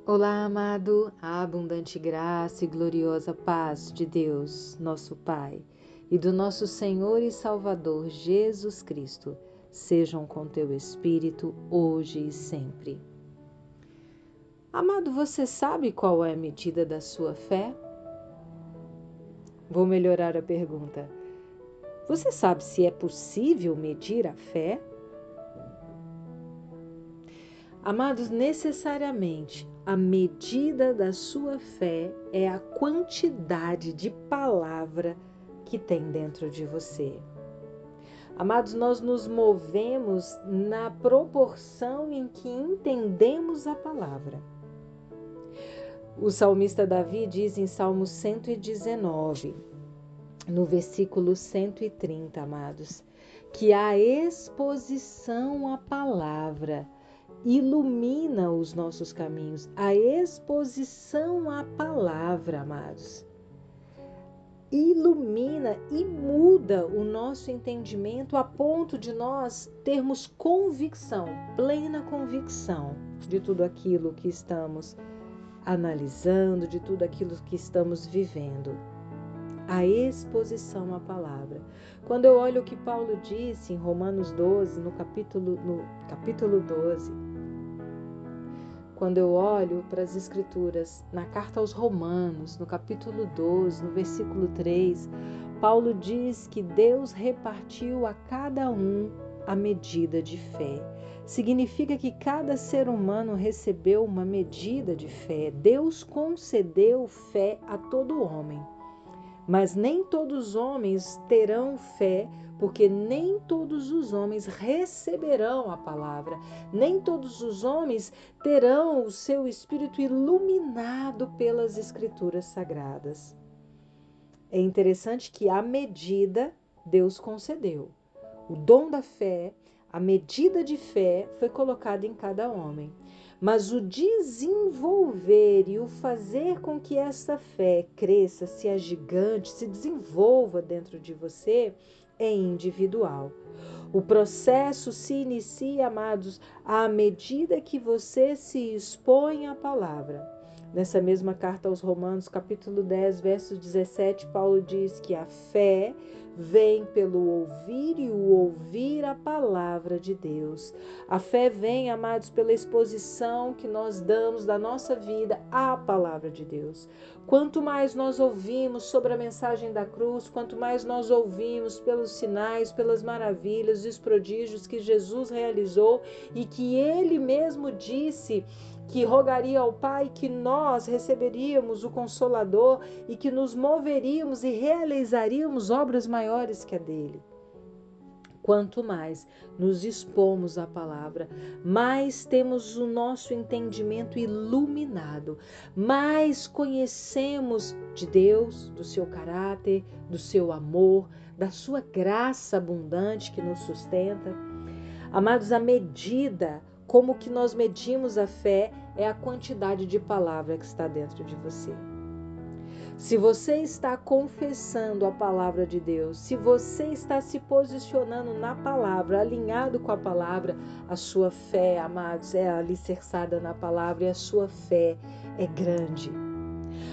Olá, amado, a abundante graça e gloriosa paz de Deus, nosso Pai, e do nosso Senhor e Salvador Jesus Cristo, sejam com teu Espírito, hoje e sempre. Amado, você sabe qual é a medida da sua fé? Vou melhorar a pergunta. Você sabe se é possível medir a fé? Amados, necessariamente, a medida da sua fé é a quantidade de palavra que tem dentro de você. Amados, nós nos movemos na proporção em que entendemos a palavra. O salmista Davi diz em Salmo 119, no versículo 130, amados, que a exposição à palavra ilumina os nossos caminhos, a exposição à palavra, amados, ilumina e muda o nosso entendimento a ponto de nós termos convicção, plena convicção de tudo aquilo que estamos analisando, de tudo aquilo que estamos vivendo. A exposição à palavra. Quando eu olho o que Paulo disse em Romanos 12, no capítulo 12, quando eu olho para as Escrituras, na carta aos Romanos, no capítulo 12, no versículo 3, Paulo diz que Deus repartiu a cada um a medida de fé. Significa que cada ser humano recebeu uma medida de fé. Deus concedeu fé a todo homem. Mas nem todos os homens terão fé, porque nem todos os homens receberão a palavra, nem todos os homens terão o seu espírito iluminado pelas Escrituras Sagradas. É interessante que a medida Deus concedeu. O dom da fé, a medida de fé foi colocada em cada homem. Mas o desenvolver e o fazer com que essa fé cresça, se agigante, se desenvolva dentro de você é individual. O processo se inicia, amados, à medida que você se expõe à palavra. Nessa mesma carta aos Romanos, capítulo 10, verso 17, Paulo diz que a fé vem pelo ouvir e o ouvir a palavra de Deus. A fé vem, amados, pela exposição que nós damos da nossa vida à palavra de Deus. Quanto mais nós ouvimos sobre a mensagem da cruz, quanto mais nós ouvimos pelos sinais, pelas maravilhas, os prodígios que Jesus realizou e que Ele mesmo disse que rogaria ao Pai que nós receberíamos o Consolador e que nos moveríamos e realizaríamos obras maiores que a dele. Quanto mais nos expomos à palavra, mais temos o nosso entendimento iluminado, mais conhecemos de Deus, do seu caráter, do seu amor, da sua graça abundante que nos sustenta. Amados, a medida como que nós medimos a fé é a quantidade de palavra que está dentro de você. Se você está confessando a palavra de Deus, se você está se posicionando na palavra, alinhado com a palavra, a sua fé, amados, é alicerçada na palavra e a sua fé é grande.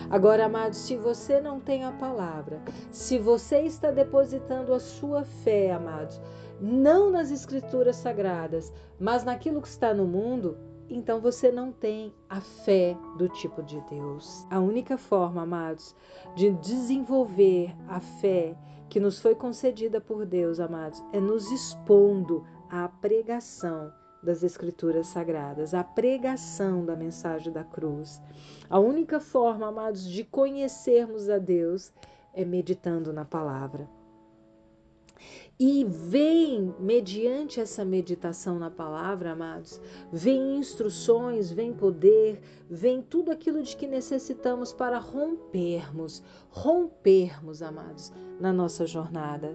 Agora, amados, se você não tem a palavra, se você está depositando a sua fé, amados, não nas Escrituras Sagradas, mas naquilo que está no mundo, então você não tem a fé do tipo de Deus. A única forma, amados, de desenvolver a fé que nos foi concedida por Deus, amados, é nos expondo à pregação das Escrituras Sagradas, à pregação da mensagem da cruz. A única forma, amados, de conhecermos a Deus é meditando na palavra. E vem, mediante essa meditação na palavra, amados, vem instruções, vem poder, vem tudo aquilo de que necessitamos para rompermos, amados, na nossa jornada.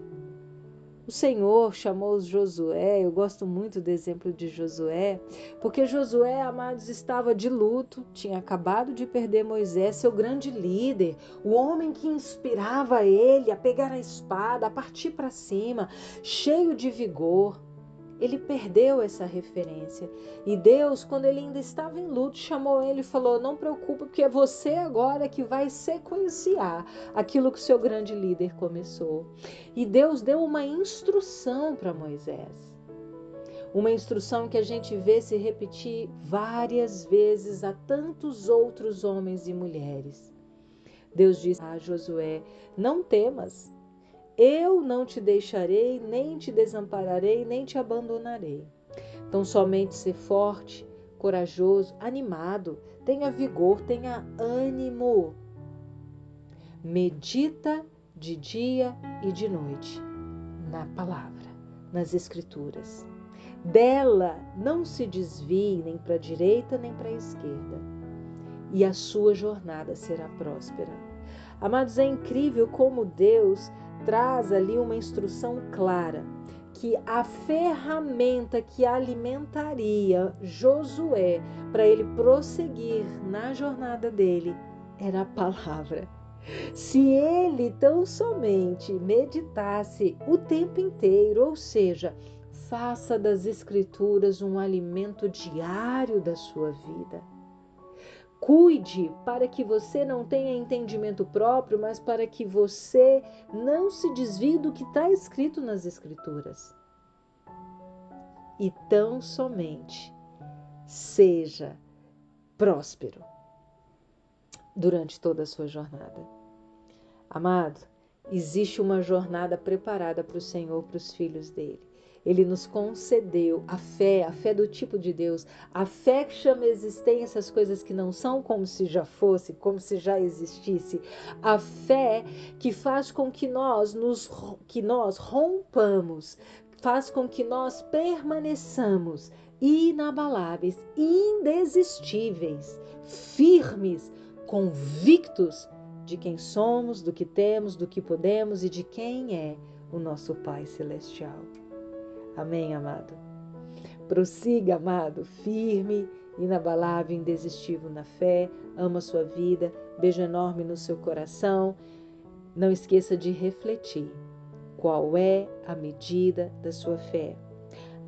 O Senhor chamou Josué, eu gosto muito do exemplo de Josué, porque Josué, amados, estava de luto, tinha acabado de perder Moisés, seu grande líder, o homem que inspirava ele a pegar a espada, a partir para cima, cheio de vigor. ele perdeu essa referência. E Deus, quando ele ainda estava em luto, chamou ele e falou: não preocupe, porque é você agora que vai sequenciar aquilo que o seu grande líder começou. E Deus deu uma instrução para Moisés. Uma instrução que a gente vê se repetir várias vezes a tantos outros homens e mulheres. Deus disse a Josué: não temas, eu não te deixarei, nem te desampararei, nem te abandonarei. Então somente ser forte, corajoso, animado, tenha vigor, tenha ânimo. Medita de dia e de noite na palavra, nas escrituras. Dela não se desvie nem para a direita nem para a esquerda, e a sua jornada será próspera. Amados, é incrível como Deus traz ali uma instrução clara, que a ferramenta que alimentaria Josué para ele prosseguir na jornada dele era a palavra. Se ele tão somente meditasse o tempo inteiro, ou seja, faça das escrituras um alimento diário da sua vida. Cuide para que você não tenha entendimento próprio, mas para que você não se desvie do que está escrito nas escrituras. E tão somente seja próspero durante toda a sua jornada. Amado, existe uma jornada preparada para o Senhor, para os filhos dele. Ele nos concedeu a fé do tipo de Deus, a fé que chama existência as coisas que não são como se já fosse, como se já existisse, a fé que faz com que nós rompamos, faz com que nós permaneçamos inabaláveis, indesistíveis, firmes, convictos de quem somos, do que temos, do que podemos e de quem é o nosso Pai Celestial. Amém, amado? Prossiga, amado, firme, inabalável, indesistível na fé, ama a sua vida, beijo enorme no seu coração. Não esqueça de refletir qual é a medida da sua fé.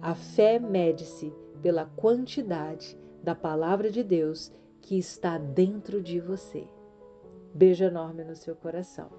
A fé mede-se pela quantidade da palavra de Deus que está dentro de você. Beijo enorme no seu coração.